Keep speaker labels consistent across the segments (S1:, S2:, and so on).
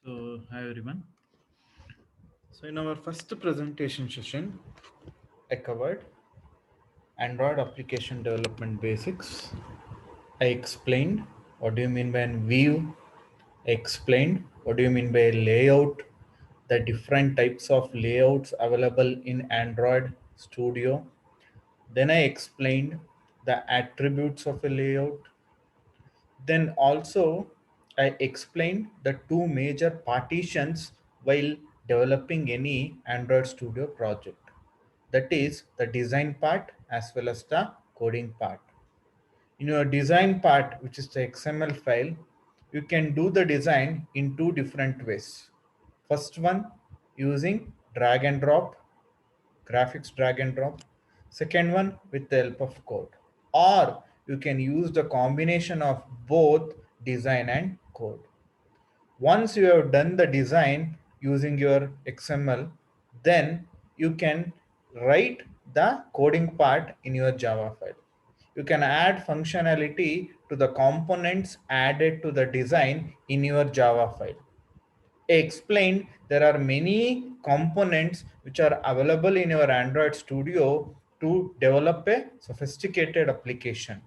S1: Hi everyone. So in our first presentation session, I covered Android application development basics. I explained what do you mean by an view. I explained what do you mean by a layout, the different types of layouts available in Android Studio. Then I explained the attributes of a layout. Then also I explained the two major partitions while developing any Android Studio project. That is the design part as well as the coding part. In your design part, which is the XML file, you can do the design in two different ways. First one, using drag and drop, graphics drag and drop. Second one, with the help of code. Or you can use the combination of both design and code. Once you have done the design using your XML, then you can write the coding part in your Java file. You can add functionality to the components added to the design in your Java file. I explained there are many components which are available in your Android Studio to develop a sophisticated application.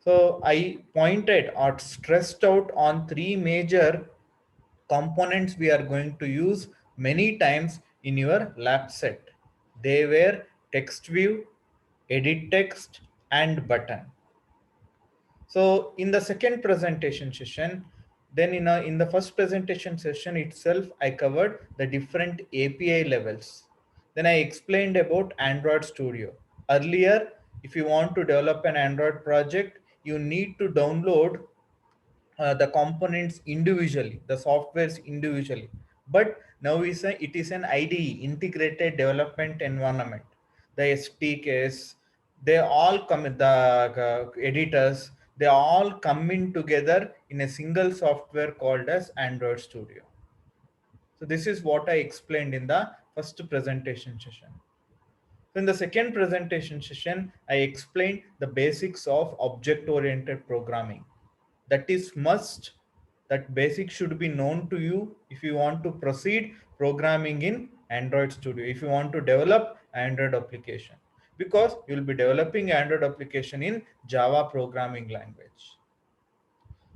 S1: So I pointed or stressed out on three major components we are going to use many times in your lab set. They were text view, edit text, and button. So in the second presentation session, then in the first presentation session itself, I covered the different API levels. Then I explained about Android Studio. Earlier, if you want to develop an Android project, you need to download the components individually, the softwares individually. But now it is an IDE, integrated development environment. The SDKs, they all come, the editors, they all come in together in a single software called as Android Studio. So this is what I explained in the first presentation session. So in the second presentation session, I explained the basics of object-oriented programming. That is must, that basic should be known to you if you want to proceed programming in Android Studio, if you want to develop Android application, because you will be developing Android application in Java programming language.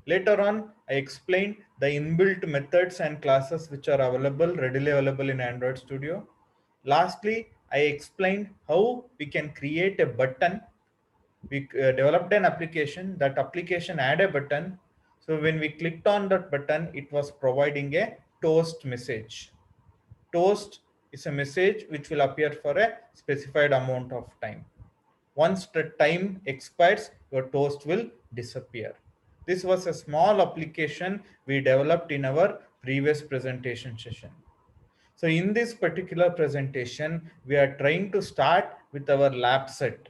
S1: Later on, I explained the inbuilt methods and classes which are available, readily available in Android Studio. Lastly, I explained how we can create a button. We developed an application. That application had a button. So when we clicked on that button, it was providing a toast message. Toast is a message which will appear for a specified amount of time. Once the time expires, your toast will disappear. This was a small application we developed in our previous presentation session. So in this particular presentation, we are trying to start with our lab set.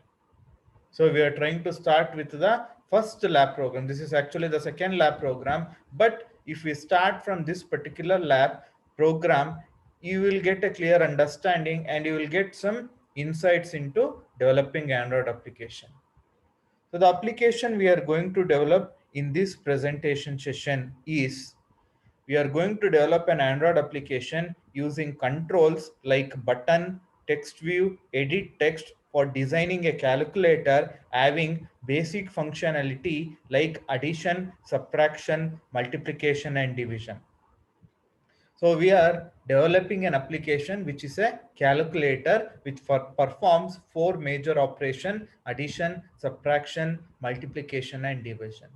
S1: So we are trying to start with the first lab program. This is actually the second lab program. But if we start from this particular lab program, you will get a clear understanding and you will get some insights into developing Android application. So the application we are going to develop in this presentation session is, we are going to develop an Android application using controls like button, text view, edit text for designing a calculator having basic functionality like addition, subtraction, multiplication, and division. So we are developing an application which is a calculator which performs four major operations: addition, subtraction, multiplication, and division.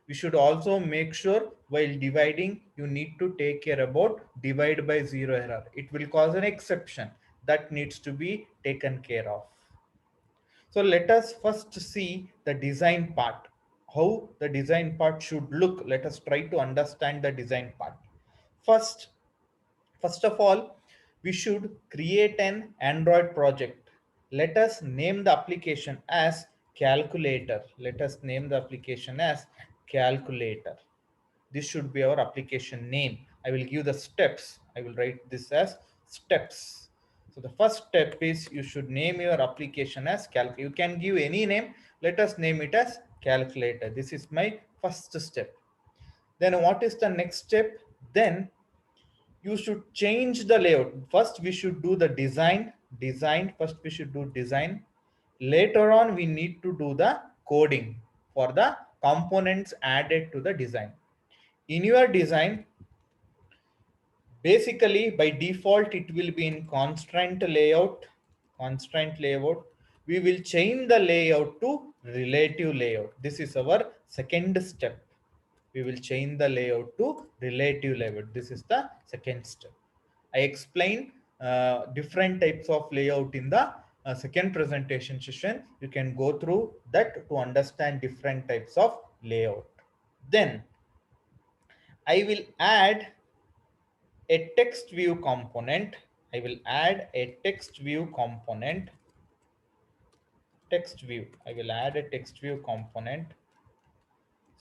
S1: We should also make sure while dividing, you need to take care about divide by zero error. It will cause an exception that needs to be taken care of. So let us first see the design part, how the design part should look. Let us try to understand the design part. First, First of all, we should create an Android project. Let us name the application as calculator. Let us name the application as calculator. This should be our application name. I will give the steps. I will write this as steps. So the first step is you should name your application as calculator. You can give any name. Let us name it as calculator. This is my first step. Then what is the next step? Then you should change the layout. First, we should do the design. First, we should do design. Later on, we need to do the coding for the components added to the design. In your design, basically by default, it will be in constraint layout. We will change the layout to relative layout. This is our second step. We will change the layout to relative layout. This is the second step. I explained different types of layout in the second presentation session. You can go through that to understand different types of layout. Then I will add a text view component. I will add a text view component. Text view. I will add a text view component.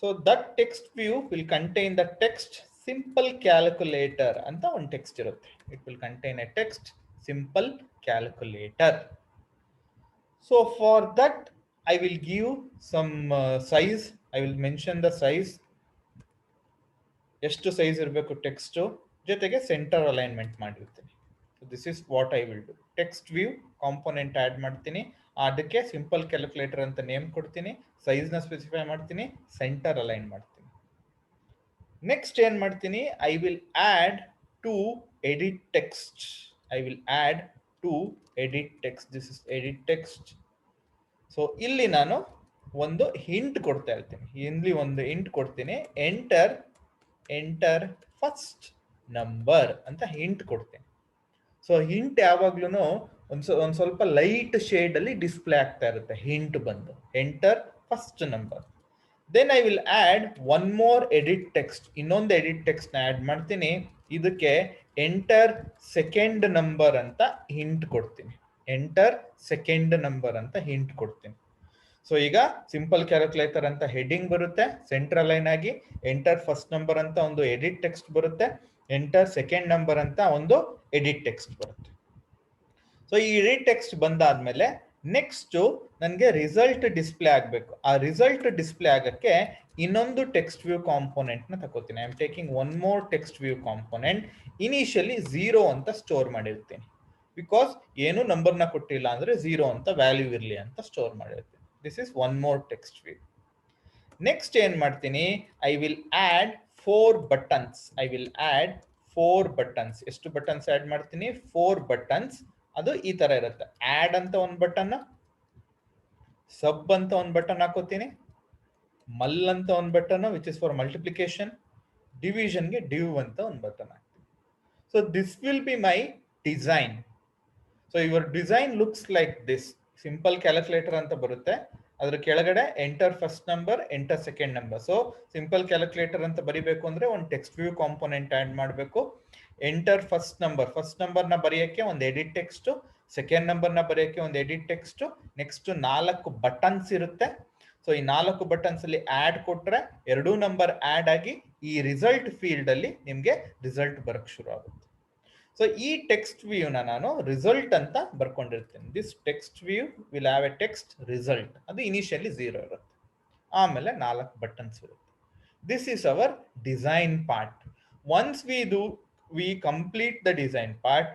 S1: So that text view will contain the text simple calculator and the one text irutte. It will contain a text simple calculator. So for that, I will give some size. I will mention the size. ಎಷ್ಟು size ಇರಬೇಕು text ಜೊತೆಗೆ centre alignment ಮಾಡಿರ್ತೀನಿ. So this is what I will do. Text view component add ಮಾಡ್ತೀನಿ, ಅದಕ್ಕೆ simple calculator ಅಂತ name ಕೊಡ್ತೀನಿ, ಸೈಜ್ನ specify ಮಾಡ್ತೀನಿ, ಸೆಂಟರ್ ಅಲೈನ್ ಮಾಡ್ತೀನಿ. ನೆಕ್ಸ್ಟ್ ಏನು ಮಾಡ್ತೀನಿ, I will add two edit text. I will add two edit text. This is edit text. So ಇಲ್ಲಿ ನಾನು ಒಂದು ಹಿಂಟ್ ಕೊಡ್ತಾ ಇರ್ತೀನಿ. ಇಲ್ಲಿ ಒಂದು ಹಿಂಟ್ ಕೊಡ್ತೀನಿ, ಎಂಟರ್ ಫಸ್ಟ್ ನಂಬರ್ ಅಂತ ಹಿಂಟ್ ಕೊಡ್ತೀನಿ. ಸೊ ಹಿಂಟ್ ಯಾವಾಗ್ಲೂ ಒಂದ್ ಸ್ವಲ್ಪ ಲೈಟ್ ಶೇಡ್ ಅಲ್ಲಿ ಡಿಸ್ಪ್ಲೇ ಆಗ್ತಾ ಇರುತ್ತೆ. ಹಿಂಟ್ ಬಂದು enter first number. Then I will add one more edit text. ಇನ್ನೊಂದು ಎಡಿಟ್ ಟೆಕ್ಸ್ಟ್ ನ ಆಡ್ ಮಾಡ್ತೀನಿ. ಇದಕ್ಕೆ ಎಂಟರ್ ಸೆಕೆಂಡ್ ನಂಬರ್ ಅಂತ ಹಿಂಟ್ ಕೊಡ್ತೀನಿ. ಎಂಟರ್ ಸೆಕೆಂಡ್ ನಂಬರ್ ಅಂತ ಹಿಂಟ್ ಕೊಡ್ತೀನಿ. ಸೊ ಈಗ ಸಿಂಪಲ್ ಕ್ಯಾಲ್ಕುಲೇಟರ್ ಅಂತ ಹೆಡ್ಡಿಂಗ್ ಬರುತ್ತೆ, ಸೆಂಟ್ರಲ್ ಲೈನ್ ಆಗಿ ಎಂಟರ್ ಫಸ್ಟ್ ನಂಬರ್ ಅಂತ ಒಂದು ಎಡಿಟ್ ಟೆಕ್ಸ್ಟ್ ಬರುತ್ತೆ, ಎಂಟರ್ ಸೆಕೆಂಡ್ ನಂಬರ್ ಅಂತ ಒಂದು ಎಡಿಟ್ ಟೆಕ್ಸ್ಟ್ ಬರುತ್ತೆ. ಸೊ ಈ ಎಡಿಟ್ ಟೆಕ್ಸ್ಟ್ ಬಂದಾದ್ಮೇಲೆ ನೆಕ್ಸ್ಟ್ ನನಗೆ ರಿಸಲ್ಟ್ ಡಿಸ್ಪ್ಲೇ ಆಗಬೇಕು. ಆ ರಿಸಲ್ಟ್ ಡಿಸ್ಪ್ಲೇ ಆಗಕ್ಕೆ ಇನ್ನೊಂದು ಟೆಕ್ಸ್ಟ್ ವ್ಯೂ ಕಾಂಪೊನೆಂಟ್ ನ ತಗೋತೀನಿ. I am taking one more text view component. Initially 0 ಅಂತ ಸ್ಟೋರ್ ಮಾಡಿರ್ತೀನಿ, ಬಿಕಾಸ್ ಏನು ನಂಬರ್ನ ಕೊಟ್ಟಿಲ್ಲ ಅಂದ್ರೆ 0 ಅಂತ ವ್ಯಾಲ್ಯೂ ಇರಲಿ ಅಂತ ಸ್ಟೋರ್ ಮಾಡಿರ್ತೀನಿ. This is one more text view. Next ಏನ್ ಮಾಡ್ತೀನಿ, I will add 4 buttons. I will add 4 buttons. ಎಷ್ಟು ಬಟನ್ಸ್ ಆಡ್ ಮಾಡ್ತೀನಿ, 4 ಬಟನ್ಸ್. ಅದು ಈ ತರ ಇರುತ್ತೆ. ಆಡ್ ಅಂತ ಒಂದು ಬಟನ್, ಸಬ್ ಅಂತ ಒಂದು ಬಟನ್ ಹಾಕೋತೀನಿ, ಮಲ್ ಅಂತ ಒಂದು button which is for multiplication, ಡಿವಿಷನ್ಗೆ ಡಿವ್ ಅಂತ ಒಂದು ಬಟನ್ ಹಾಕ್ತೀನಿ. So this will be my design. So your design looks like this. Simple calculator ಅಂತ ಬರುತ್ತೆ, ಅದ್ರ ಕೆಳಗಡೆ enter first number, enter second number. So simple calculator ಅಂತ ಬರಿಬೇಕು ಅಂದ್ರೆ ಒಂದು ಟೆಕ್ಸ್ಟ್ ವ್ಯೂ ಕಾಂಪೊನೆಂಟ್ ಆಡ್ ಮಾಡಬೇಕು. ಎಂಟರ್ ಫಸ್ಟ್ ನಂಬರ್ ನ ಬರೆಯಕ್ಕೆ ಒಂದು ಎಡಿಟ್ ಟೆಕ್ಸ್ಟ್, ಸೆಕೆಂಡ್ ನಂಬರ್ ನ ಬರೆಯಕ್ಕೆ ಒಂದು ಎಡಿಟ್ ಟೆಕ್ಸ್ಟ್, ನೆಕ್ಸ್ಟ್ 4 ಬಟನ್ಸ್ ಇರುತ್ತೆ. ಸೊ ಈ 4 ಬಟನ್ಸ್ ಅಲ್ಲಿ ಆಡ್ ಕೊಟ್ರೆ 2 ನಂಬರ್ ಆಡ್ ಆಗಿ ಈ ರಿಸಲ್ಟ್ ಫೀಲ್ಡ್ ಅಲ್ಲಿ ನಿಮ್ಗೆ ರಿಸಲ್ಟ್ ಬರಕ್ ಶುರು ಆಗುತ್ತೆ. ಸೊ ಈ ಟೆಕ್ಸ್ಟ್ ವ್ಯೂ ನಾನು ರಿಸಲ್ಟ್ ಅಂತ ಬರ್ಕೊಂಡಿರ್ತೀನಿ. This text view will have a text result. ಅದು ಇನಿಷಿಯಲಿ 0 ಇರುತ್ತೆ, ಆಮೇಲೆ 4 ಬಟನ್ಸ್ ಇರುತ್ತೆ. This is our design part. Once we complete the design part,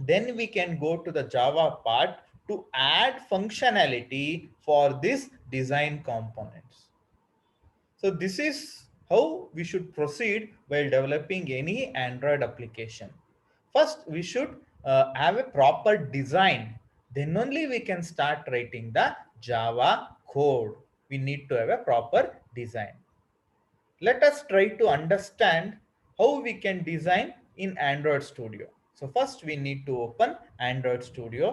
S1: then we can go to the Java part to add functionality for this design components. So this is how we should proceed while developing any Android application. First, we should have a proper design. Then only we can start writing the Java code. We need to have a proper design. Let us try to understand how we can design in Android Studio. So first we need to open Android Studio.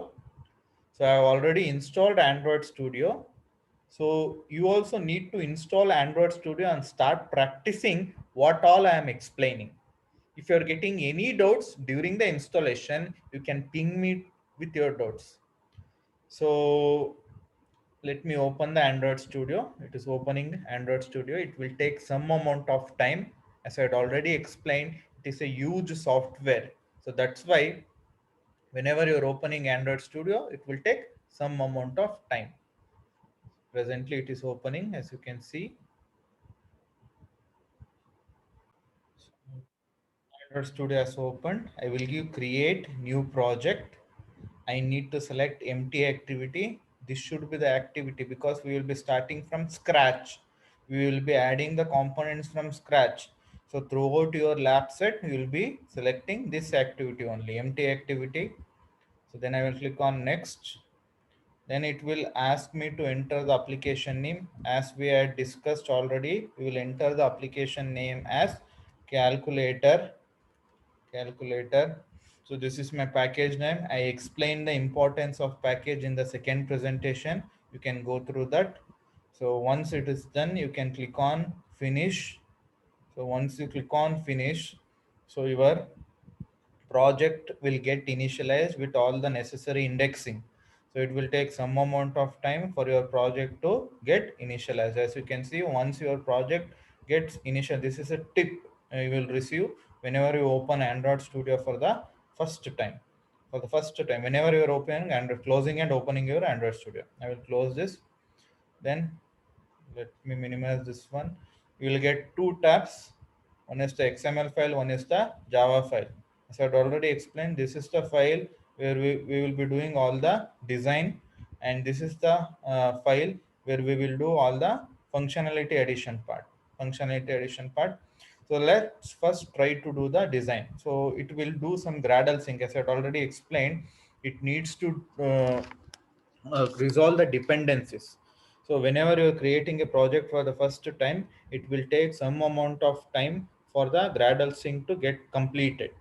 S1: So I have already installed Android Studio. So you also need to install Android Studio and start practicing what all I am explaining. If you are getting any doubts during the installation, you can ping me with your doubts. So let me open the Android Studio. It is opening Android Studio. It will take some amount of time. As I had already explained, it is a huge software. So that's why whenever you're opening Android Studio, it will take some amount of time. Presently, it is opening, as you can see. Android Studio has opened. I will give create new project. I need to select empty activity. This should be the activity because we will be starting from scratch. We will be adding the components from scratch. So throughout your lab set, you will be selecting this activity only, empty activity. So then I will click on next. Then it will ask me to enter the application name. As we had discussed already, we will enter the application name as calculator. So this is my package name. I explained the importance of package in the second presentation. You can go through that. So once it is done, you can click on finish. So once you click on finish, so your project will get initialized with all the necessary indexing. So it will take some amount of time for your project to get initialized. As you can see, once your project gets initial, this is a tip you will receive whenever you open Android Studio for the first time. For the first time, whenever you are opening and closing and opening your Android Studio, I will close this. Then let me minimize this one. You will get two tabs. One is the XML file, one is the Java file. As I had already explained, this is the file where we will be doing all the design, and this is the file where we will do all the functionality addition part. So let's first try to do the design. So it will do some Gradle sync. As I had already explained, it needs to resolve the dependencies. So whenever you're creating a project for the first time, it will take some amount of time for the Gradle sync to get completed.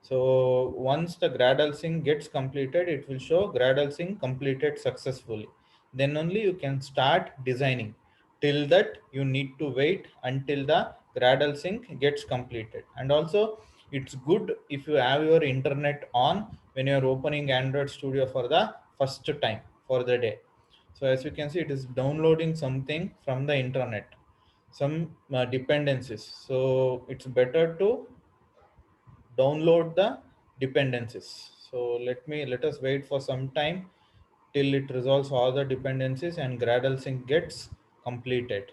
S1: So once the Gradle sync gets completed, it will show Gradle sync completed successfully. Then only you can start designing. Till that, you need to wait until the Gradle sync gets completed. And also, it's good if you have your internet on when you're opening Android Studio for the first time for the day. So as you can see, it is downloading something from the internet, some dependencies. So it's better to download the dependencies. So let us wait for some time till it resolves all the dependencies and Gradle sync gets completed.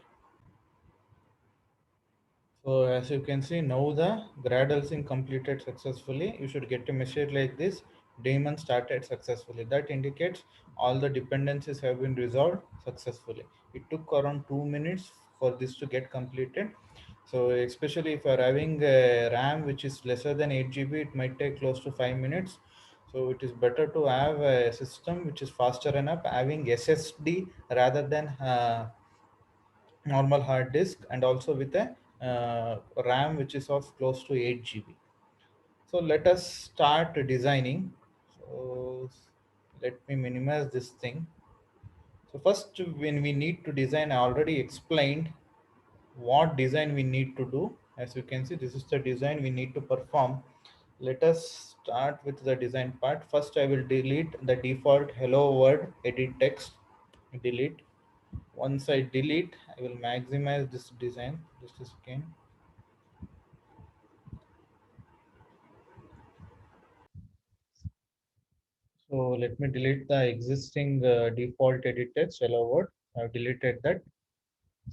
S1: So as you can see, now the Gradle sync completed successfully. You should get a message like this: daemon started successfully. That indicates all the dependencies have been resolved successfully. It took around 2 minutes for this to get completed. So especially if you are having a RAM which is lesser than 8 GB, it might take close to 5 minutes. So it is better to have a system which is faster enough, having SSD rather than normal hard disk, and also with a RAM which is of close to 8 GB. So let us start designing. So let me minimize this thing. So first, when we need to design, I already explained what design we need to do. As you can see, this is the design we need to perform. Let us start with the design part. First, I will delete the default hello world edit text. Delete. Once I delete, I will maximize this design. Just a second. So let me delete the existing default edit text hello world. I've deleted that.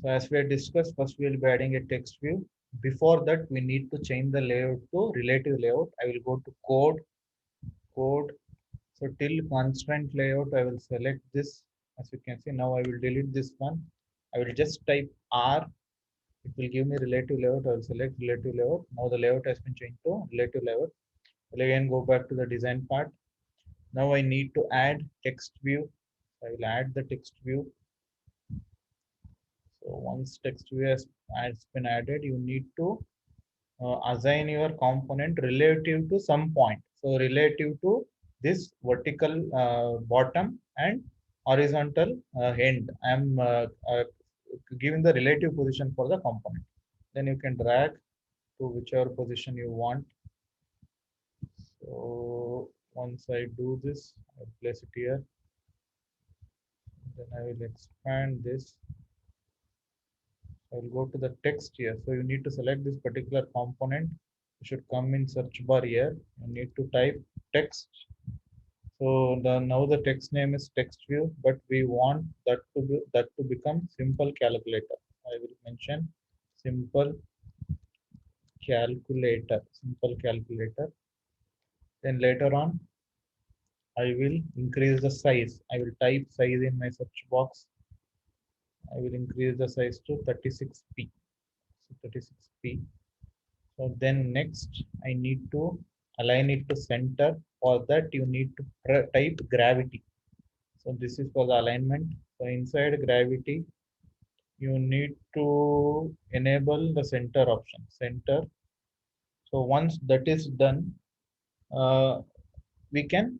S1: So as we had discussed, first we will be adding a text view. Before that, we need to change the layout to relative layout. I will go to code. So till constraint layout, I will select this. As you can see, now I will delete this one. I will just type R. It will give me relative layout. I will select relative layout. Now the layout has been changed to relative layout. I'll again go back to the design part. Now I need to add text view. I will add the text view. So once text view has been added, you need to assign your component relative to some point. So relative to this vertical bottom and horizontal end. I'm giving the relative position for the component. Then you can drag to whichever position you want. So once I do this, I'll place it here. Then I will expand this. I will go to the text here. So you need to select this particular component. You should come in search bar here. You need to type text. So now the text name is text view, but we want that to become simple calculator. I will mention simple calculator, simple calculator. Then later on, I will increase the size. I will type size in my search box. I will increase the size to 36p. So 36p. So then next, I need to align it to center. For that, you need to type gravity. So this is for the alignment. So inside gravity, you need to enable the center option. Center. So once that is done, we can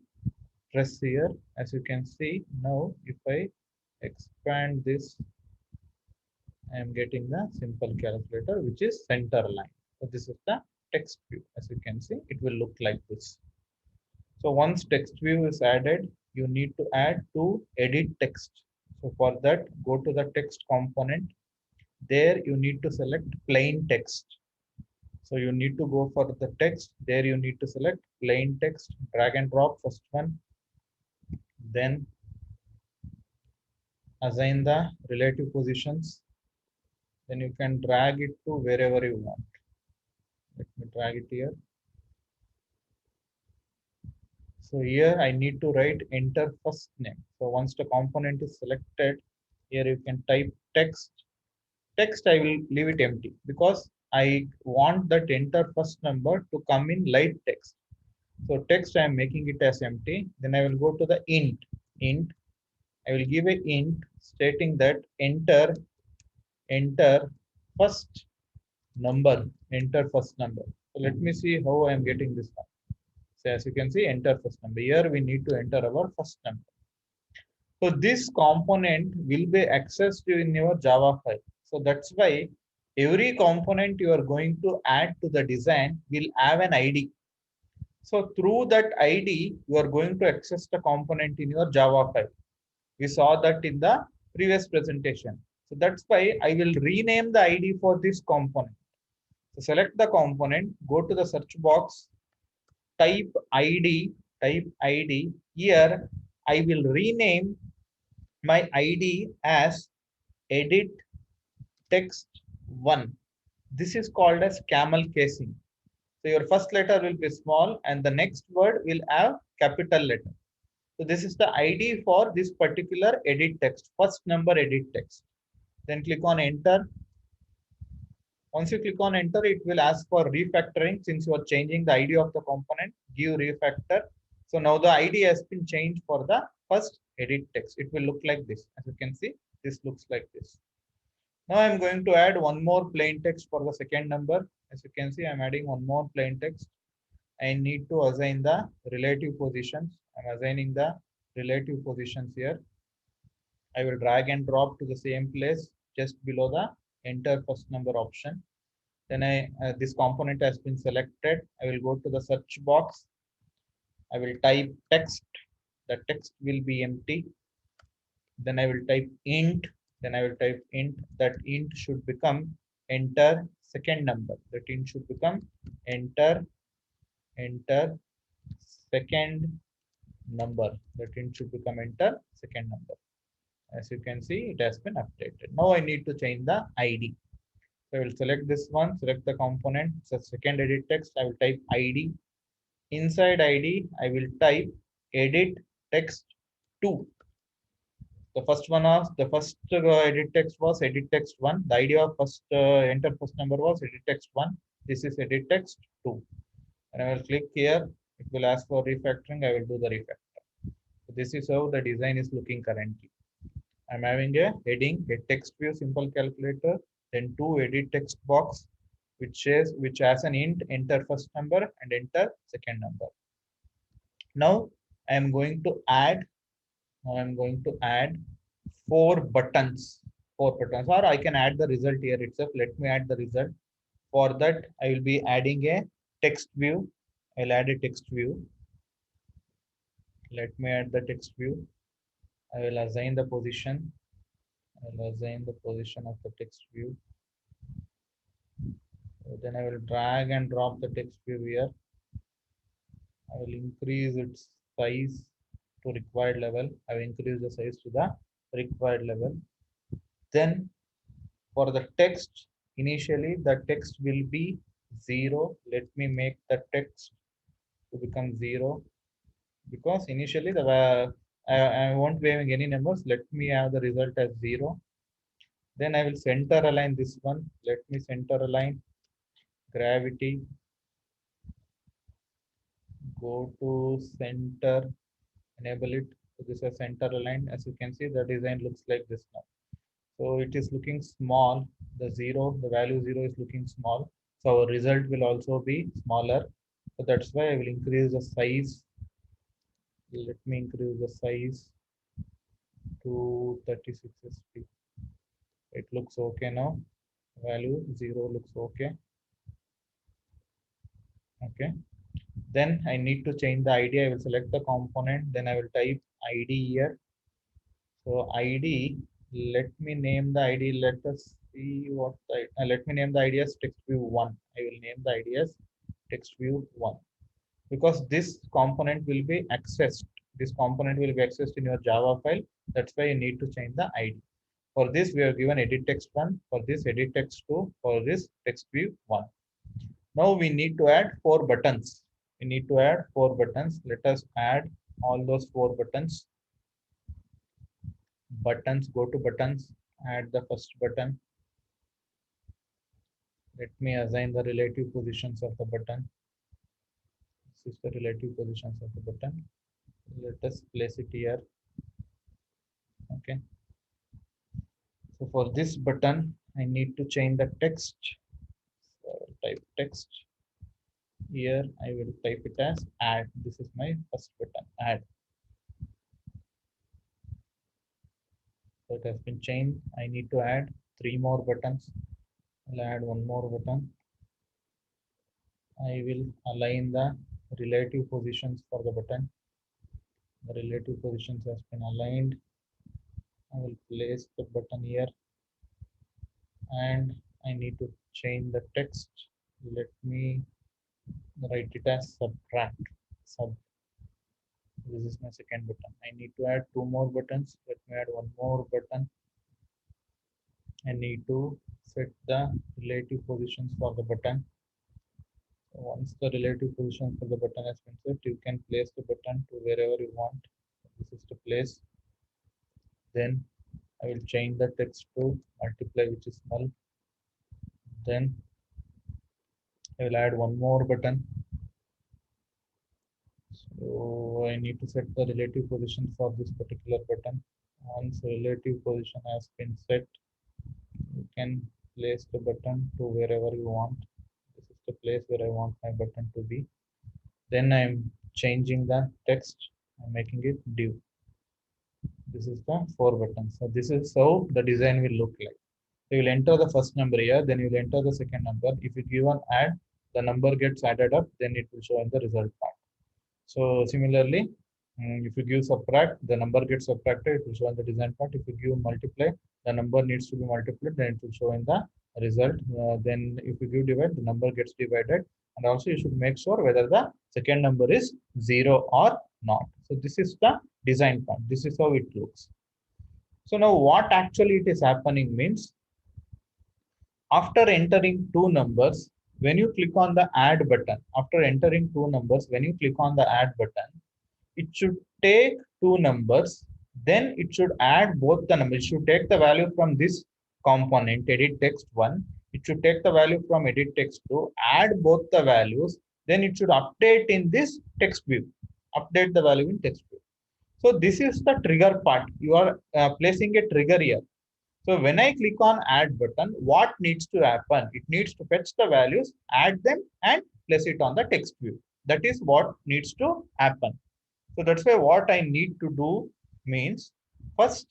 S1: press here. As you can see now, if I expand this, I am getting the simple calculator, which is center line. So this is the text view. As you can see, it will look like this. So once text view is added, you need to add to edit text. So for that, go to the text component. There you need to select plain text. So you need to go for the text. There you need to select plain text, drag and drop first one. Then assign the relative positions. Then you can drag it to wherever you want. Let me drag it here. So here I need to write enter first name. So once the component is selected, here you can type text. Text I will leave it empty because I want that enter first number to come in light text. So text I am making it as empty. Then I will go to the int. Int. I will give a int stating that enter first number. Enter first number. So let me see how I am getting this one. So as you can see, enter first number. Here we need to enter our first number. So this component will be accessed in your Java file. So that's why every component you are going to add to the design will have an ID. So through that ID, you are going to access the component in your Java file. We saw that in the previous presentation. So that's why I will rename the ID for this component. So select the component, go to the search box, type ID. Here I will rename my ID as edit text 1. This is called as camel casing. So your first letter will be small and the next word will have capital letter. So this is the ID for this particular edit text, first number edit text. Then click on enter. Once you click on enter, it will ask for refactoring. Since you are changing the ID of the component, give refactor. So now the ID has been changed for the first edit text. It will look like this. As you can see, this looks like this. Now I'm going to add one more plain text for the second number. As you can see, I'm adding one more plain text. I need to assign the relative positions. I'm assigning the relative positions here. I will drag and drop to the same place just below the enter first number option. Then this component has been selected. I will go to the search box. I will type text. The text will be empty. Then I will type int. Then I will type int. That int should become enter second number. That int should become enter second number. That int should become enter second number. As you can see, it has been updated. Now I need to change the ID. So I will select this one, select the component. It's a second edit text. I will type ID. Inside ID, I will type edit text 2. The first one was the first edit text was edit text 1. The idea of first enter first number was edit text 1. This is edit text 2. And I will click here. It will ask for refactoring. I will do the refactor. So this is how the design is looking currently. I'm having a heading, a text view simple calculator, then two edit text box, which has an int, enter first number and enter second number. Now I'm going to add four buttons, or I can add the result here itself. Let me add the result. For that, I will be adding a text view. I'll add a text view. Let me add the text view. I will assign the position. I'll assign the position of the text view. So then I will drag and drop the text view here. I will increase its size to required level. I will increase the size to the required level. Then for the text, initially the text will be 0. Let me make the text to become 0 because initially I won't be having any numbers. Let me have the result as 0. Then I will center align this one. Let me center align gravity. Go to center, enable it. So this is center aligned. As you can see, the design looks like this now. So it is looking small. The value 0 is looking small. So our result will also be smaller. So that's why I will increase the size. Let me increase the size to 36 sp. It looks okay now. Value 0 looks okay. Okay. Then I need to change the ID. I will select the component. Then I will type ID here. So ID, let me name the ID. Let us see what let me name the ID as text view 1. I will name the ID as text view 1 because this component will be accessed. This component will be accessed in your Java file. That's why you need to change the ID. For this, we have given edit text 1. For this, edit text 2. For this, text view 1. Now we need to add 4 buttons. We need to add 4 buttons. Let us add all those 4 buttons. Buttons, go to buttons, add the first button. Let me assign the relative positions of the button. This is the relative positions of the button. Let us place it here. Okay. So for this button, I need to change the text. So I will type text. Here I will type it as add. This is my first button, add. So it has been changed. I need to add 3 more buttons. I'll add 1 more button. I will align the relative positions for the button. The relative positions has been aligned. I will place the button here and I need to change the text. Let me write it as subtract. Sub. This is my second button. I need to add 2 more buttons. Let me add 1 more button. I need to set the relative positions for the button. So once the relative position for the button has been set, you can place the button to wherever you want. This is the place. Then I will change the text to multiply, which is null. Then I will add 1 more button. So I need to set the relative position for this particular button. Once relative position has been set, you can place the button to wherever you want. This is the place where I want my button to be. Then I'm changing the text. I'm making it div. This is the 4 buttons. So this is how the design will look like. So you will enter the first number here, then you will enter the second number. If you give an add, the number gets added up, then it will show in the result part. So similarly, if you give subtract, the number gets subtracted, it will show in the design part. If you give multiply, the number needs to be multiplied, then it will show in the result. Then if you give divide, the number gets divided. And also you should make sure whether the second number is 0 or not. So this is the design part. This is how it looks. So now what actually it is happening means, after entering 2 numbers, when you click on the add button, after entering 2 numbers, when you click on the add button, it should take 2 numbers, then it should add both the numbers. It should take the value from this component, edit text 1. It should take the value from edit text 2, add both the values, then it should update in this text view. Update the value in text view. So this is the trigger part. You are placing a trigger here. So when I click on add button, what needs to happen? It needs to fetch the values, add them and place it on the text view. That is what needs to happen. So that's why what I need to do means, first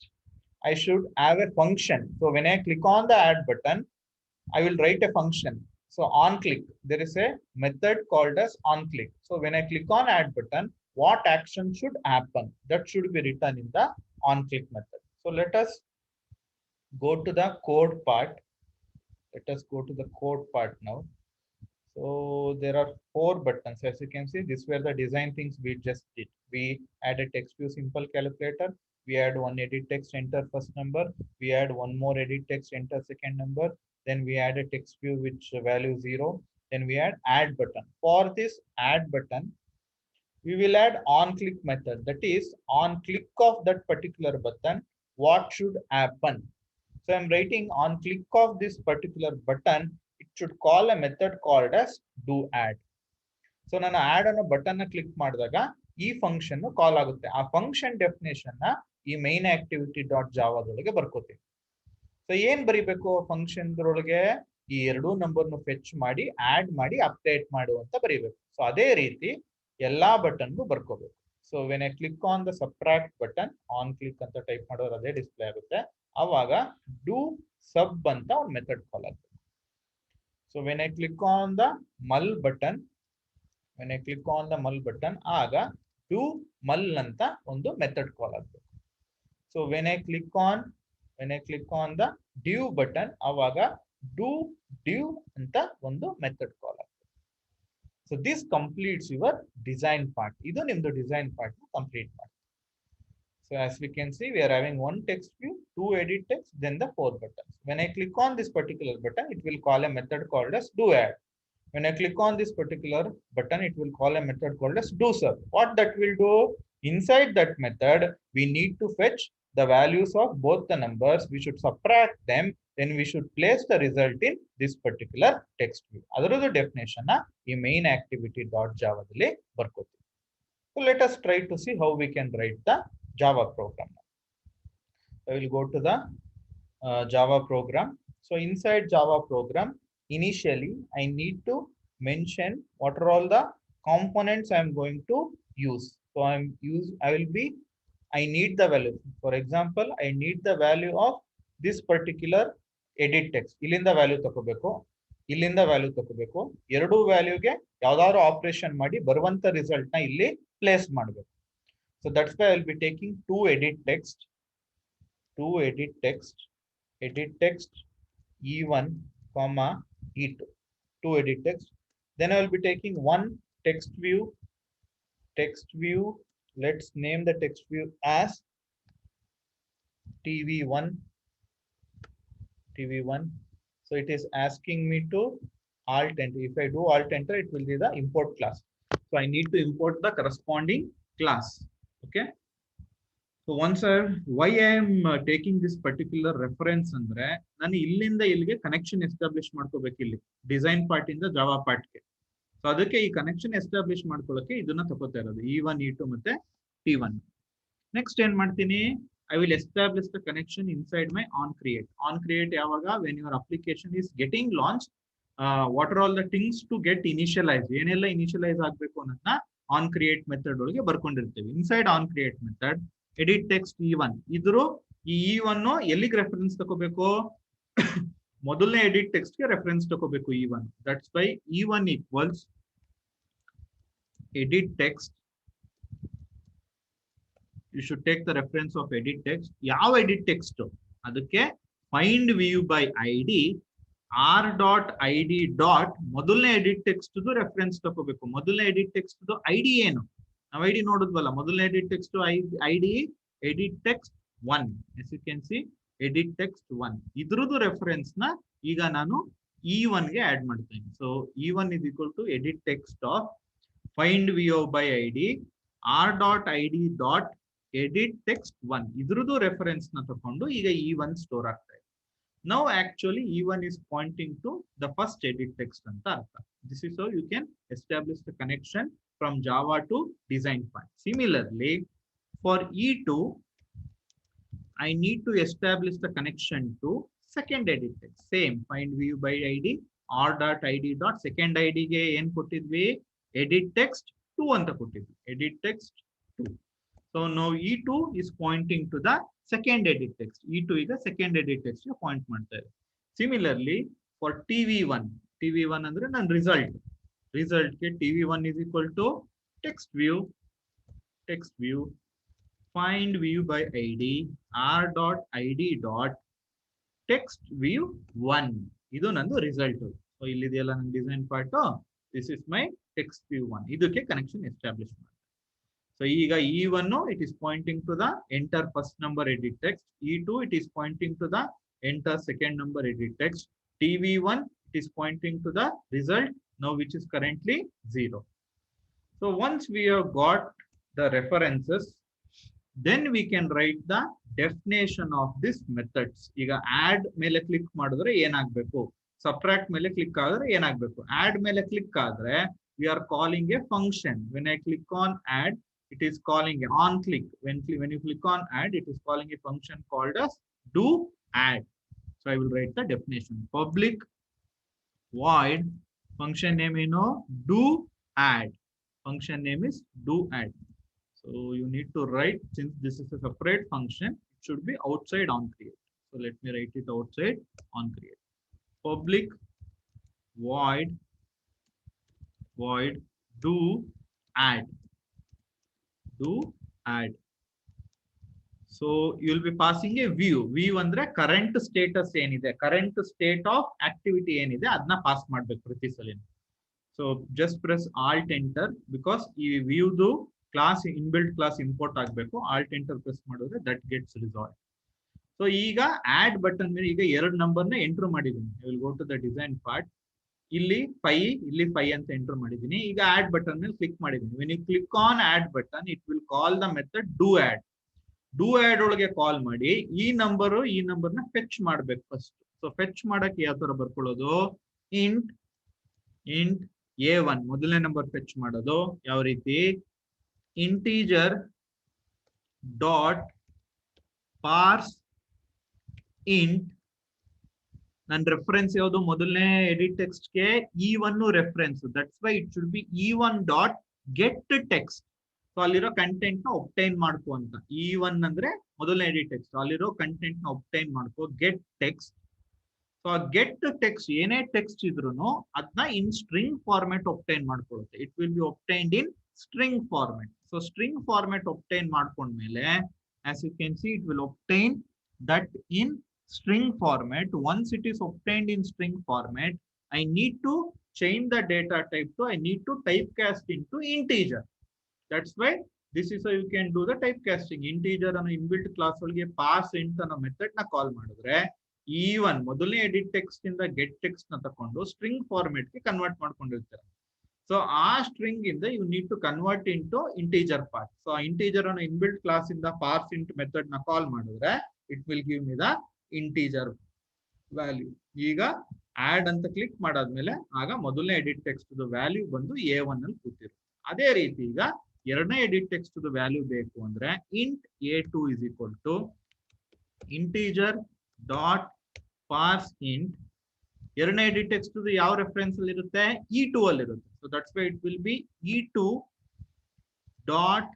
S1: I should have a function. So when I click on the add button, I will write a function. So on click, there is a method called as on click. So when I click on add button, what action should happen? That should be written in the on click method. So let us go to the code part. Let us go to the code part now. So there are 4 buttons. As you can see, these were the design things we just did. We added text view simple calculator. We add 1 edit text, enter first number. We add 1 more edit text, enter second number. Then we add a text view which value 0. then we add add button. For this add button, we will add on click method. That is, on click of that particular button, what should happen? So I'm writing on click of this particular button, it should call a method called as do add. So ನಾನು add ಅನ್ನೋ button ನ click ಮಾಡಿದಾಗ ಈ function call ಆಗುತ್ತೆ. ಆ function definition ನ ಈ main activity dot ಜಾವಾದೊಳಗೆ ಬರ್ಕೋತೀವಿ. So ಏನ್ ಬರಿಬೇಕು ಫಂಕ್ಷನ್ ಒಳಗೆ? ಈ ಎರಡೂ ನಂಬರ್ ನು ಫೆಚ್ ಮಾಡಿ ಆಡ್ ಮಾಡಿ ಅಪ್ಡೇಟ್ ಮಾಡು ಅಂತ ಬರೀಬೇಕು. ಸೊ ಅದೇ ರೀತಿ ಎಲ್ಲಾ ಬಟನ್ಗೂ ಬರ್ಕೋಬೇಕು. So when I click on the subtract button, on click ಅಂತ ಟೈಪ್ ಮಾಡೋರು ಅದೇ ಡಿಸ್ಪ್ಲೇ ಆಗುತ್ತೆ. ಅವಾಗ ಡೂ ಸಬ್ ಅಂತ ಒಂದು ಮೆಥಡ್ ಕಾಲ್ ಆಗುತ್ತೆ. So when I click on the mul button, when I click on the mul button, ಆಗ do mul ಅಂತ ಒಂದು ಮೆಥಡ್ ಕಾಲ್ ಆಗಬೇಕು. So when I click on the div button, ಆವಾಗ do div ಅಂತ ಒಂದು ಮೆಥಡ್ ಕಾಲ್ ಆಗಬೇಕು. So this completes your design part. ಇದು ನಿಮ್ದು ಡಿಸೈನ್ ಪಾರ್ಟ್ ಕಂಪ್ಲೀಟ್ ಮಾಡಿ. So as we can see, we are having one text view, two edit text, then the 4 buttons. When I click on this particular button, it will call a method called as do add. When I click on this particular button, it will call a method called as do sub. What that will do? Inside that method, we need to fetch the values of both the numbers. We should subtract them. Then we should place the result in this particular text view. Other definition in main activity dot java dalli barkoti. So let us try to see how we can write the Java program. I will go to the Java program. So inside Java program, initially I need to mention what are all the components I am going to use. So I need the value. For example, I need the value of this particular edit text. Illinda value ತಗೋಬೇಕು, ಇಲ್ಲಿಂದ value ತಗೋಬೇಕು. ಎರಡು ವ್ಯಾಲ್ಯೂಗೆ ಯಾವ್ದಾದ್ರು operation ಮಾಡಿ ಬರುವಂತ result ನ ಇಲ್ಲಿ place ಮಾಡಬೇಕು. So that's why I will be taking two edit text E1 comma E2, two edit text. Then I will be taking one text view. Let's name the text view as TV1. So it is asking me to alt enter. If I do alt enter, it will be the import class. So I need to import the corresponding class. Okay. So once why I am taking this particular reference andre nanu illinda illige connection establish ಮಾಡ್ಕೋಬೇಕು ಇಲ್ಲಿ design part ಇಂದ Java part ಗೆ. So ಅದಕ್ಕೆ ಈ connection establish ಮಾಡ್ಕೊಳ್ಳೋಕೆ ಇದನ್ನ ತಗೋತಾ ಇರೋದು E1 E2 ಮತ್ತೆ T1. ನೆಕ್ಸ್ಟ್ ಏನ್ ಮಾಡ್ತೀನಿ, I will establish the connection inside my on create ಯಾವಾಗ when your application is getting launched, what are all the things to get initialized, ಏನೆಲ್ಲ ಇನಿಷಿಯಲೈಸ್ ಆಗಬೇಕು ಅನ್ನೋದನ್ನ on create ಮೆಥಡ್ ಒಳಗೆ ಬರ್ಕೊಂಡಿರ್ತೀವಿ. Inside on create method edit text E1 ಇದ್ರು ಈ E1 ಎಲ್ಲಿಗೆ reference ತಗೋಬೇಕು, ಮೊದಲನೇ edit text ಗೆ ರೆಫರೆನ್ಸ್ ತಗೋಬೇಕು E1. That's why E1 equals edit text. You should take the reference of edit text. ಯಾವ edit text ಅದಕ್ಕೆ find view by id r.id dot ಮೊದಲನೇ edit text ರೆಫರೆನ್ಸ್ ತಗೋಬೇಕು. ಮೊದಲನೇ edit text id ಏನು ನಾವು id ನೋಡಿದ್ವಲ್ಲ, ಮೊದಲನೇ edit text id edit text 1. as you can see edit text 1 ಇದ್ರದ್ದು reference ನ ಈಗ ನಾನು E1 ಗೆ ಆಡ್ ಮಾಡ್ತೀನಿ. So E1 is equal to edit text of find view by id r.id dot edit text 1 ಇದ್ರದ್ದು reference ನ ತಕೊಂಡು ಈಗ E1 ಸ್ಟೋರ್ ಆಗ್ತಾ ಇದೆ. Now actually E1 is pointing to the first edit text ಅಂತ ಅರ್ಥ. This is how you can establish the connection from Java to design part. Similarly, for E2, I need to establish the connection to second edit text. Same find view by id r.id dot second id ಗೆ ಏನ್ ಕೊಟ್ಟಿದ್ವಿ, edit text 2 ಅಂತ ಕೊಟ್ಟಿದ್ವಿ, edit text 2. So now E2 is pointing to the second edit text. E2 ಈಗ second edit text ಗೆ point ಮಾಡ್ತಾ ಇದೆ. Similarly, for TV1 ಅಂದ್ರೆ ನನ್ನ ರಿಸಲ್ಟ್ ಗೆ TV1 is equal to text view find view by id r.id dot text view 1 ಇದು ನಂದು result. So ಇಲ್ಲಿದೆಯಲ್ಲ ನನ್ನ design part, this is my text view 1. ಇದಕ್ಕೆ ಕನೆಕ್ಷನ್ ಎಸ್ಟಾಬ್ಲಿಷ್ ಮಾಡಿ. ಸೊ ಈಗ E1 it is pointing to the enter first number edit text. E2 it is pointing to the enter second number edit text. TV1 it is pointing to the result now which is currently 0. So once we have got the references, then we can write the definition of this methods. ಈಗ add ಮೇಲೆ click ಮಾಡಿದ್ರೆ ಏನಾಗಬೇಕು, subtract ಮೇಲೆ click ಆಗಿದ್ರೆ ಏನಾಗಬೇಕು, add ಮೇಲೆ click ಆದ್ರೆ we are calling a function. When I click on add, it is calling on click. When you click on add, it is calling a function called as do add. So I will write the definition. Public void function name do add. Function name is do add. So you need to write, since this is a separate function, it should be outside on create. So let me write it outside on create. Public void do add. Do add. So you will be passing a view. View andre current status enide, current state of activity enide adna pass ಮಾಡಬೇಕು ಪ್ರತಿ ಸಲ. So just press alt enter because ಈ view ದು class inbuilt class import ಆಗಬೇಕು. alt enter press ಮಾಡಿದ್ರೆ that gets resolved. So ಈಗ add button ಮೇಲೆ ಈಗ ಎರಡು ನಂಬರ್ ನ ಎಂಟರ್ ಮಾಡಿದ್ದೀನಿ. I will go to the design part. ಇಲ್ಲಿ 5 ಇಲ್ಲಿ 5 ಅಂತ ಎಂಟರ್ ಮಾಡಿದ್ದೀನಿ. ಈಗ add button ಮೇಲೆ ಕ್ಲಿಕ್ ಮಾಡಿದ್ದೀನಿ. When you click on add button, it will call the method do add. Do add ಒಳಗೆ ಕಾಲ್ ಮಾಡಿ ಈ ನಂಬರ್ ನ ಫೆಚ್ ಮಾಡಬೇಕು ಫಸ್ಟ್. ಸೊ ಫೆಚ್ ಮಾಡಕ್ಕೆ ಯಾವ ತರ ಬರ್ಕೊಳ್ಳೋದು, ಇಂಟ್ a1 ಮೊದಲನೇ ನಂಬರ್ ಫೆಚ್ ಮಾಡೋದು ಯಾವ ರೀತಿ, ಇಂಟೀಜರ್ ಡಾಟ್ ಪಾರ್ಸ್ ಇಂಟ್. ನನ್ನ ರೆಫರೆನ್ಸ್ ಯಾವುದು, ಮೊದಲನೇ ಎಡಿಟ್ ಟೆಕ್ಸ್ಟ್ ಗೆ e1 reference, that's why it should be e1 dot get text. So ಅಲ್ಲಿರೋ ಕಂಟೆಂಟ್ ನ ಒಬ್ಟೈನ್ ಮಾಡ್ಕೋ ಅಂತ. e1 ಅಂದ್ರೆ ಮೊದಲನೇ ಎಡಿಟ್ ಟೆಕ್ಸ್ಟ್, ಅಲ್ಲಿರೋ ಕಂಟೆಂಟ್ ನ ಒಬ್ಟೈನ್ ಮಾಡ್ಕೋ, ಗೆಟ್ ಟೆಕ್ಸ್ಟ್. ಸೊ ಆ ಗೆಟ್ ಟೆಕ್ಸ್ಟ್ ಏನೇ ಟೆಕ್ಸ್ಟ್ ಇದ್ರು ಅದನ್ನ ಇನ್ ಸ್ಟ್ರಿಂಗ್ ಫಾರ್ಮೆಟ್ ಒಬ್ಟೈನ್ ಮಾಡ್ಕೊಳ್ಳುತ್ತೆ. It will be obtained in string format. So string format obtain ಮಾಡ್ಕೊಂಡ್ಮೇಲೆ as you can see it will obtain that in string format. Once it is obtained in string format, I need to change the data type to, I need to typecast into integer. That's why this is how you can do the typecasting. Integer ಅನ್ನೋ inbuilt class ಒಳಗೆ pass int ಅನ್ನೋ method ನ call ಮಾಡಿದ್ರೆ e1 ಮೊದಲನೇ edit text ಇಂದ get text ನ ತಕೊಂಡು string format ಗೆ ಕನ್ವರ್ಟ್ ಮಾಡ್ಕೊಂಡಿರ್ತಾರೆ. ಸೊ ಆ ಸ್ಟ್ರಿಂಗ್ ಇಂದ you need to convert into integer part. So ಆ ಇಂಟೀಜರ್ ಅನ್ನೋ ಇನ್ಬಿಲ್ಟ್ ಕ್ಲಾಸ್ ಇಂದ ಪಾರ್ಸ್ ಇಂಟ್ ಮೆಥಡ್ ನ ಕಾಲ್ ಮಾಡಿದ್ರೆ it will give me the integer value. ಈಗ ಆಡ್ ಅಂತ ಕ್ಲಿಕ್ ಮಾಡಾದ್ಮೇಲೆ ಆಗ ಮೊದಲನೇ ಎಡಿಟ್ ಟೆಕ್ಸ್ಟ್ ವ್ಯಾಲ್ಯೂ ಬಂದು a1 ಅಲ್ಲಿ ಕೂತಿರುತ್ತೆ. ಅದೇ ರೀತಿ ಈಗ ಎರಡನೇ ಎಡಿಟ್ ಟೆಕ್ಸ್ಟ್ ವ್ಯಾಲ್ಯೂ ಬೇಕು ಅಂದ್ರೆ int a2 is equal to integer dot parse int. ಎರಡನೇ ಎಡಿಟ್ ಟೆಕ್ಸ್ಟ್ ಯಾವ ರೆಫರೆನ್ಸ್ ಅಲ್ಲಿ ಇರುತ್ತೆ, e2 ಅಲ್ಲಿ ಇರುತ್ತೆ. So that's why it will be e2 dot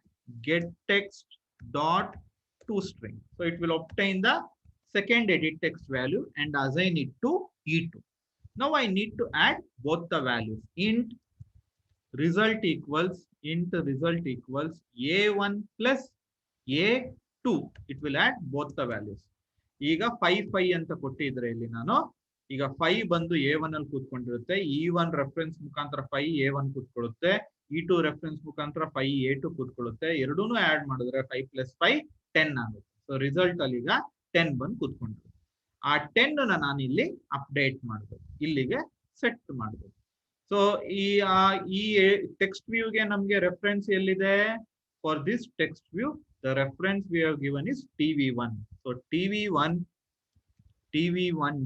S1: get text dot to string. So it will obtain the second edit text value and assign it to e2. Now I need to add both the values. Int result equals a1 plus a2. It will add both the values. ಈಗ 5 ಅಂತ ಕೊಟ್ಟಿದ್ರೆ ಇಲ್ಲಿ ನಾನು ಈಗ 5 ಬಂದು a1 ಅಲ್ಲಿ ಕೂತ್ಕೊಂಡಿರುತ್ತೆ. e1 reference ಮುಖಾಂತರ 5 a1 ಕೂತ್ಕೊಳ್ಳುತ್ತೆ, e2 reference ಮುಖಾಂತರ 5 a2 ಕೂತ್ಕೊಳ್ಳುತ್ತೆ. ಎರಡೂನು ಆಡ್ ಮಾಡಿದ್ರೆ 5 + 5 10 ಆಗುತ್ತೆ. ಸೊ ರಿಸಲ್ಟ್ ಅಲ್ಲಿ ಈಗ 10 ಬಂದು ಕೂತ್ಕೊಂಡಿರುತ್ತೆ. ಆ 10 ನಾನು ಇಲ್ಲಿ ಅಪ್ಡೇಟ್ ಮಾಡಬೇಕು, ಇಲ್ಲಿಗೆ ಸೆಟ್ ಮಾಡಬೇಕು. ಸೊ ಈ ಟೆಕ್ಸ್ಟ್ ವ್ಯೂಗೆ ನಮಗೆ ರೆಫರೆನ್ಸ್ ಎಲ್ಲಿದೆ, for this text view the reference we have given is tv1. So tv1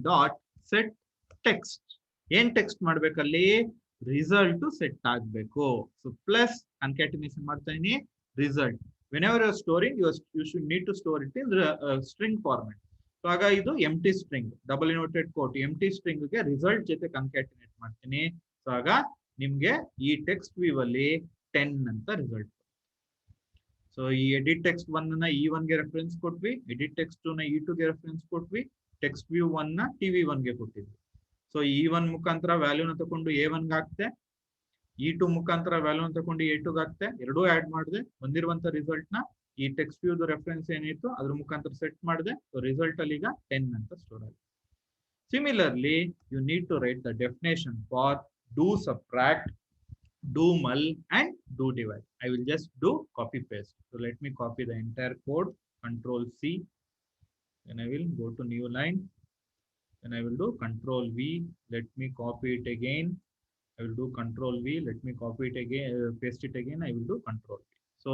S1: dot set text. ಏನ್ ಟೆಕ್ಸ್ಟ್ ಮಾಡ್ಬೇಕಲ್ಲಿ, ರಿಸಲ್ಟ್ ಸೆಟ್ ಆಗ್ಬೇಕು. ಸೊ ಪ್ಲಸ್ ಕನ್ಕ್ಯಾಟಿನೇಷನ್ ಮಾಡ್ತಾ ಇದೀನಿ result. whenever you are storing, you should need to store it in string format. So ಆಗ ಇದು ಎಂಟಿ string, double inverted coat ಎಂಟಿ string ಗೆ result ಜೊತೆ ಕನ್ಕ್ಯಾಟಿನೇಟ್ ಮಾಡ್ತೀನಿ. So ಆಗ ನಿಮ್ಗೆ ಈ ಟೆಕ್ಸ್ಟ್ ವ್ಯೂ ಅಲ್ಲಿ 10 ಅಂತ ರಿಸಲ್ಟ್. ಸೊ ಈ ಎಡಿಟ್ ಟೆಕ್ಸ್ಟ್ 1 ನ e1 ಗೆ ರೆಫರೆನ್ಸ್ ಕೊಟ್ವಿ, ಎಡಿಟ್ ಟೆಕ್ಸ್ಟ್ 2 ನ e2 ಗೆ ರೆಫರೆನ್ಸ್ ಕೊಟ್ವಿ, ಟೆಕ್ಸ್ಟ್ ವ್ಯೂ 1 ನ tv1 ಗೆ ಕೊಟ್ಟಿದ್ವಿ. ಸೊ e1 ಮುಖಾಂತರ ವ್ಯಾಲ್ಯೂನ ತಗೊಂಡು a1 ಗೆ ಹಾಕ್ತೆ, e2 ಮುಖಾಂತರ ವ್ಯಾಲ್ಯೂನ ತಗೊಂಡು a2 ಗೆ ಹಾಕ್ತೆ, ಎರಡೂ ಆಡ್ ಮಾಡಿದೆ. ಬಂದಿರುವಂತ ರಿಸಲ್ಟ್ ನ ಈ ಟೆಕ್ಸ್ಟ್ ವ್ಯೂ ರೆಫರೆನ್ಸ್ ಏನಿತ್ತು ಅದ್ರ ಮುಖಾಂತರ ಸೆಟ್ ಮಾಡಿದೆ. ಸೊ ರಿಸಲ್ಟ್ ಅಲ್ಲಿ ಈಗ 10 ಅಂತ ಸ್ಟೋರ್ ಆಗಿದೆ. Similarly you need to write the definition for do subtract, do mul and do divide. I will just do copy paste. So let me copy the entire code, Control C. Then I will go to new line. Then I will do Control V. Let me copy it again. I will do Control V. Let me copy it again, paste it again. I will do Control V. So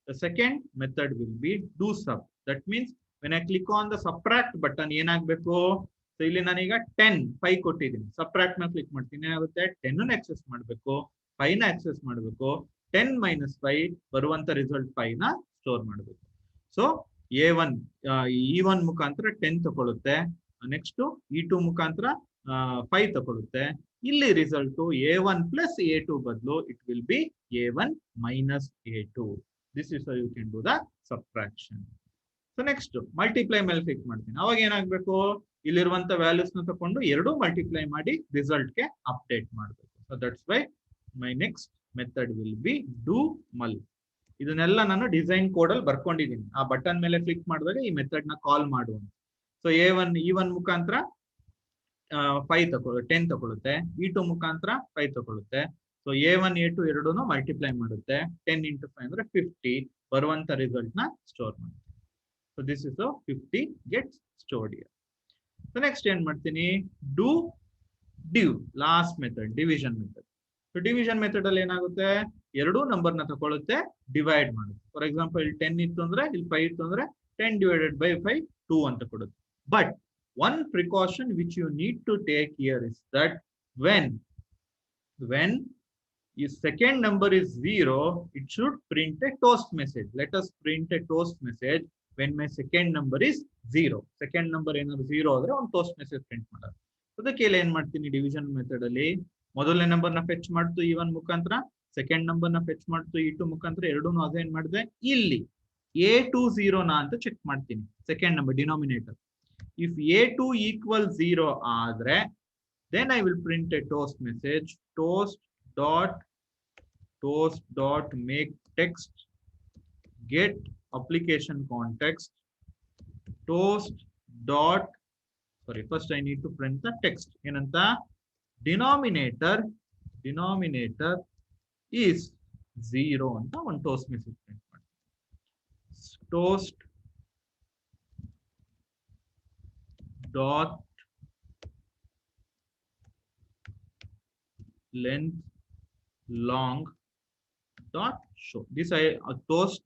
S1: the second method will be do sub. That means when I click on the subtract button, ಏನಾಗಬೇಕು? So ಇಲ್ಲಿ ನಾನೀಗ 10 5 ಕೊಟ್ಟಿದ್ದೀನಿ. Subtract ಮೇಲೆ click ಮಾಡ್ತೀನಿ, ಏನಾಗುತ್ತೆ? 10 ಅನ್ನು access ಮಾಡಬೇಕು, 5 ನ ಆಕ್ಸೆಸ್ ಮಾಡಬೇಕು. 10 - 5 ಬರುವಂತ ರಿಸಲ್ಟ್ 5 ನ ಸ್ಟೋರ್ ಮಾಡಬೇಕು. ಸೊ A1 E1 ಮುಖಾಂತರ 10 ತಗೊಳುತ್ತೆ, ನೆಕ್ಸ್ಟ್ E2 ಮುಖಾಂತರ 5 ತಗೊಳುತ್ತೆ. ಇಲ್ಲಿ ರಿಸಲ್ಟ್ A1 + A2 ಬದಲು it will be A1 - A2. This is how you can do the subtraction. So next multiply ಮೇಲೆ ಕ್ಲಿಕ್ ಮಾಡ್ತೀನಿ. ಅವಾಗ ಏನಾಗಬೇಕು? ಇಲ್ಲಿರುವಂತ ವ್ಯಾಲ್ಯೂಸ್ ನ ತಕೊಂಡು ಎರಡು ಮಲ್ಟಿಪ್ಲೈ ಮಾಡಿ ರಿಸಲ್ಟ್ ಗೆ ಅಪ್ಡೇಟ್ ಮಾಡಬೇಕು. So that's why my next method will be do mul. ಇದನ್ನೆಲ್ಲ ನಾನು ಡಿಸೈನ್ ಕೋಡ್ ಅಲ್ಲಿ ಬರ್ಕೊಂಡಿದ್ದೀನಿ. ಆ ಬಟನ್ ಮೇಲೆ ಕ್ಲಿಕ್ ಮಾಡಿದಾಗ ಈ ಮೆಥಡ್ ನ ಕಾಲ್ ಮಾಡುವ. ಸೊ E1 ಮುಖಾಂತರ 10 ತಗೊಳುತ್ತೆ, E2 ಮುಖಾಂತರ 5 ತಗೊಳುತ್ತೆ. ಸೊ A1 A2 ಎರಡೂನು ಮಲ್ಟಿಪ್ಲೈ ಮಾಡುತ್ತೆ. 10 × 5 ಅಂದ್ರೆ 50 ಬರುವಂತ ರಿಸಲ್ಟ್ ನ ಸ್ಟೋರ್ ಮಾಡುತ್ತೆ. So this is 50 gets stored here. So next ಏನ್ ಮಾಡ್ತೀನಿ? Do div, last method division method. So division method ಅಲ್ಲಿ ಏನಾಗುತ್ತೆ? ಎರಡೂ ನಂಬರ್ ನ ತಗೊಳುತ್ತೆ, ಡಿವೈಡ್ ಮಾಡುತ್ತೆ. ಫಾರ್ ಎಕ್ಸಾಂಪಲ್ ಇಲ್ಲಿ 10 ಇತ್ತು ಅಂದ್ರೆ, ಇಲ್ಲಿ 5 ಇತ್ತು ಅಂದ್ರೆ 10 / 5 2 ಅಂತ ಕೊಡುತ್ತೆ. But one precaution which you need to take here is that when your second number is 0, it should print a toast message. Let us print a toast message when my second number is 0. Second number ಏನಾದ್ರು 0 ಆದ್ರೆ ಒಂದು toast message print ಮಾಡೋದು. ಅದಕ್ಕೆ ಏನ್ ಮಾಡ್ತೀನಿ? Division method ಅಲ್ಲಿ ಮೊದಲನೇ number ನ ಫೆಚ್ ಮಾಡ್ತು E1 ಮುಖಾಂತರ, ಸೆಕೆಂಡ್ ನಂಬರ್ ನ ಫೆಚ್ ಮಾಡ್ತು E2 ಮುಖಾಂತರ, ಎರಡೂನು ಅಸೈನ್ ಮಾಡಿದೆ. ಇಲ್ಲಿ A2 0 ನಾ ಅಂತ ಚೆಕ್ ಮಾಡ್ತೀನಿ. Second number denominator. If A2 = 0 ಆದ್ರೆ then I will print a toast message, toast dot make text get application context toast dot, sorry, first I need to print the text. ಏನಂತ? denominator is 0 ಅಂತ ಒಂದು toast message print ಮಾಡಿ. toast dot length long dot show. This I toast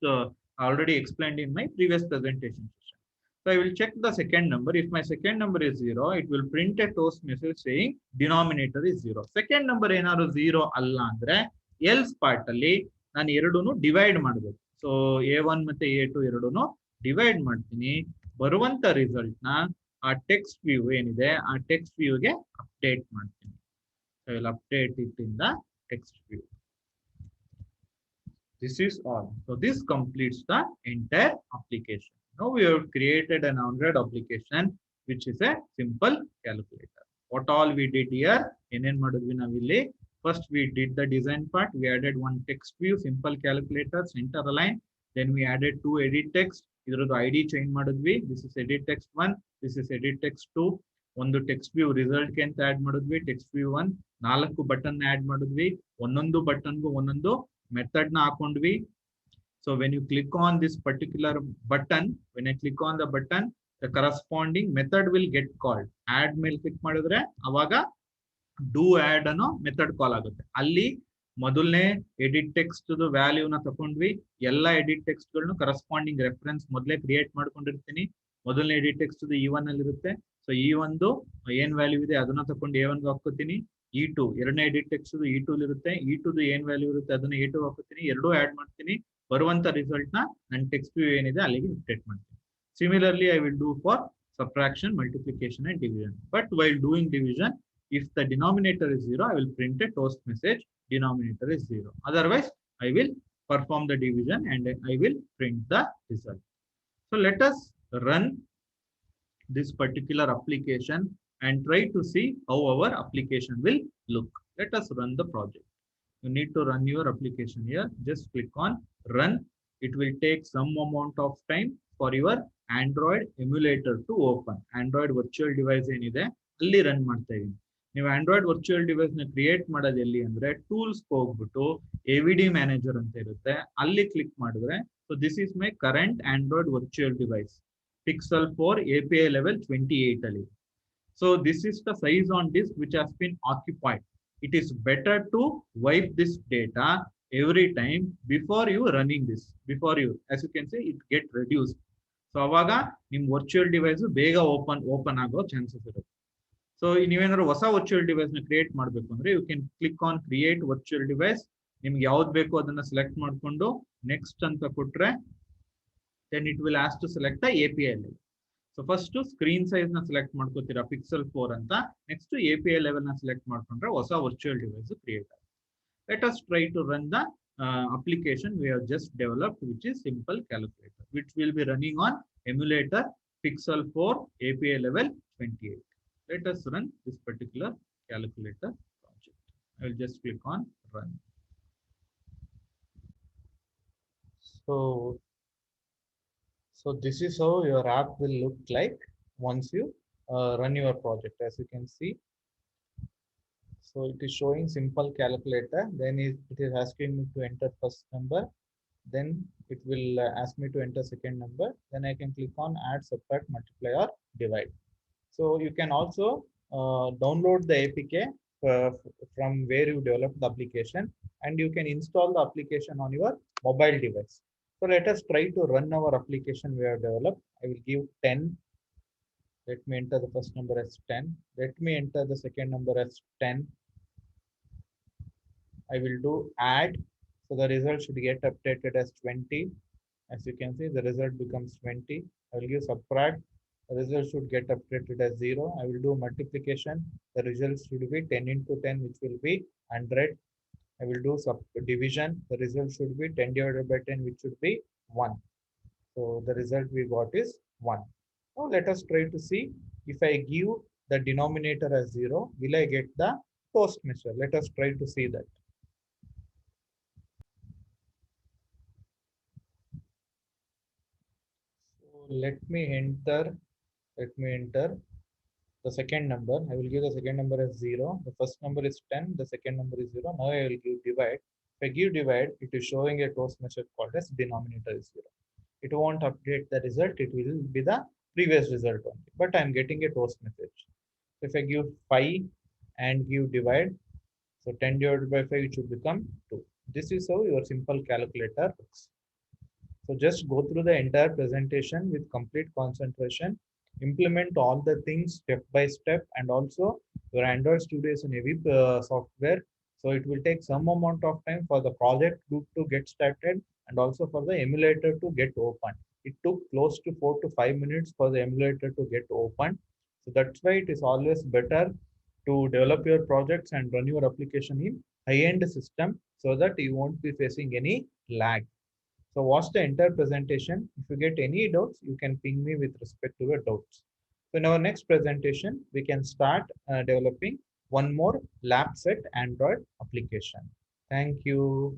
S1: already explained in my previous presentation session. So I will check the second number. If my second number is 0, it will print a toast message saying denominator is 0. Second number ಏನಾದ್ರು 0 ಅಲ್ಲ ಅಂದ್ರೆ else part ಅಲ್ಲಿ ನಾನು ಎರಡೂನು divide ಮಾಡಬೇಕು. So A1 ಮತ್ತೆ A2 ಎರಡೂನು divide ಮಾಡ್ತೀನಿ. ಬರುವಂತ result ನ ಆ ಟೆಕ್ಸ್ಟ್ ವ್ಯೂ ಏನಿದೆ ಆ ಟೆಕ್ಸ್ಟ್ ವ್ಯೂಗೆ ಅಪ್ಡೇಟ್ ಮಾಡ್ತೀನಿ. I will update it in the text view. This is all. So this completes the entire application. Now we have created an Android application which is a simple calculator. What all we did here? First we did the design part. We added one text view, simple calculator, center align. Then we added two edit text. Idradu ID change ಮಾಡಿದ್ವಿ. This is edit text 1. This is edit text 2. ಒಂದು text view result ಗೆ ಅಂತ add ಮಾಡಿದ್ವಿ. Text view 1 4 button add ಮಾಡಿದ್ವಿ. ಒಂದೊಂದು ಬಟನ್ಗೂ ಒಂದೊಂದು method ನ ಹಾಕೊಂಡ್ವಿ. So when you click on this particular button, when I click on the button, the corresponding method will get called. Add ಮೇಲೆ ಕ್ಲಿಕ್ ಮಾಡಿದ್ರೆ ಅವಾಗ ಡೂ ಆಡ್ ಅನ್ನೋ ಮೆಥಡ್ ಕಾಲ್ ಆಗುತ್ತೆ. ಅಲ್ಲಿ ಮೊದಲನೇ ಎಡಿಟ್ ಟೆಕ್ಸ್ಟ್ ವ್ಯಾಲ್ಯೂನ ತಗೊಂಡ್ವಿ. ಎಲ್ಲ ಎಡಿಟ್ ಟೆಕ್ಸ್ಟ್ ಗಳನ್ನು ಕರಸ್ಪಾಂಡಿಂಗ್ ರೆಫರೆನ್ಸ್ ಮೊದಲೇ ಕ್ರಿಯೇಟ್ ಮಾಡ್ಕೊಂಡಿರ್ತೀನಿ. ಮೊದಲನೇ ಎಡಿಟ್ ಟೆಕ್ಸ್ಟ್ E1 ಅಲ್ಲಿ ಇರುತ್ತೆ. ಸೊ E1 ಏನ್ ವ್ಯಾಲ್ಯೂ ಇದೆ ಅದನ್ನ ತಕೊಂಡು A1 ಗೆ ಹಾಕೋತೀನಿ. E2 ಎರಡನೇ ಎಡಿಟ್ ಟೆಕ್ಸ್ಟ್ E2 ಇರುತ್ತೆ. E2 ಏನ್ ವ್ಯಾಲ್ಯೂ ಇರುತ್ತೆ ಅದನ್ನ A2 ಹಾಕೋತೀನಿ. ಎರಡೂ ಆಡ್ ಮಾಡ್ತೀನಿ. ಬರುವಂತ ರಿಸಲ್ಟ್ ನ ನನ್ನ ಟೆಕ್ಸ್ಟ್ ವ್ಯೂ ಏನಿದೆ ಅಲ್ಲಿಗೆ ಅಪ್ಡೇಟ್ ಮಾಡ್ತೀನಿ. Similarly I will do for subtraction, multiplication and division. But while doing division, if the denominator is 0, I will print a toast message, denominator is 0. Otherwise, I will perform the division and I will print the result. So let us run this particular application and try to see how our application will look. Let us run the project. You need to run your application here. Just click on run. It will take some amount of time for your Android emulator to open. Android virtual device ಏನಿದೆ ಅಲ್ಲಿ run ಮಾಡ್ತಾ ಇದೀನಿ. ನೀವು Android virtual device ನ create ಮಾಡೋದು ಎಲ್ಲಿ ಅಂದ್ರೆ tools ಹೋಗ್ಬಿಟ್ಟು AVD ಮ್ಯಾನೇಜರ್ ಅಂತ ಇರುತ್ತೆ, ಅಲ್ಲಿ ಕ್ಲಿಕ್ ಮಾಡಿದ್ರೆ so this is my current Android virtual device Pixel 4 API level 28 ಅಲ್ಲಿ. So this is the size on disk which has been occupied. it is better to wipe this data every time before you running this. Before you, as you can see, it get reduced. So ಅವಾಗ ನಿಮ್ಮ virtual device ಬೇಗ open ಆಗೋ chances ಇರುತ್ತೆ. So ನೀವೇನಾದ್ರು ಹೊಸ virtual device ನ create ಮಾಡಬೇಕು ಅಂದ್ರೆ you can click on create virtual device. ನಿಮ್ಗೆ ಯಾವ್ದು ಬೇಕು ಅದನ್ನ ಸೆಲೆಕ್ಟ್ ಮಾಡ್ಕೊಂಡು ನೆಕ್ಸ್ಟ್ ಅಂತ ಕೊಟ್ರೆ then it will ask to select the API level. So first screen size na select ಮಾಡ್ಕೋತೀರಾ Pixel 4 ಅಂತ. Next API level na select ಮಾಡ್ಕೊಂಡ್ರೆ ಹೊಸ virtual device create ಆಗುತ್ತೆ. Let us try to run the application we have just developed, which is simple calculator, which will be running on emulator Pixel 4 API level 28. Let us run this particular calculator project. I will just click on run. So this is how your app will look like once you run your project. As you can see, so it is showing simple calculator. Then it is asking me to enter first number. Then it will ask me to enter second number. Then I can click on add, subtract, multiply, or divide. So you can also download the APK from where you develop the application, and you can install the application on your mobile device. So let us try to run our application we have developed. I will give 10. Let me enter the first number as 10. Let me enter the second number as 10. I will do add. So the result should get updated as 20. As you can see, the result becomes 20. I will give subtract. The result should get updated as 0. I will do multiplication. The result should be 10 into 10, which will be 100. I will do division. The result should be 10 divided by 10, which should be 1. So the result we got is 1. Now let us try to see if I give the denominator as 0, will I get the toast measure? Let us try to see that. So let me enter the second number. I will give the second number as 0. The first number is 10. The second number is 0. Now I will give divide. If I give divide, it is showing a toast measure called as denominator is 0. It won't update the result. It will be the previous result only. But I am getting a toast message. If I give 5 and give divide, so 10 divided by 5, it should become 2. This is how your simple calculator works. So just go through the entire presentation with complete concentration. Implement all the things step by step, and also your Android Studio is a heavy software, so it will take some amount of time for the project to get started, and also for the emulator to get open. It took close to 4 to 5 minutes for the emulator to get open. So that's why it is always better to develop your projects and run your application in high-end system, so that you won't be facing any lag. So watch the entire presentation. If you get any doubts, you can ping me with respect to your doubts. So in our next presentation, we can start developing one more lab set Android application. Thank you.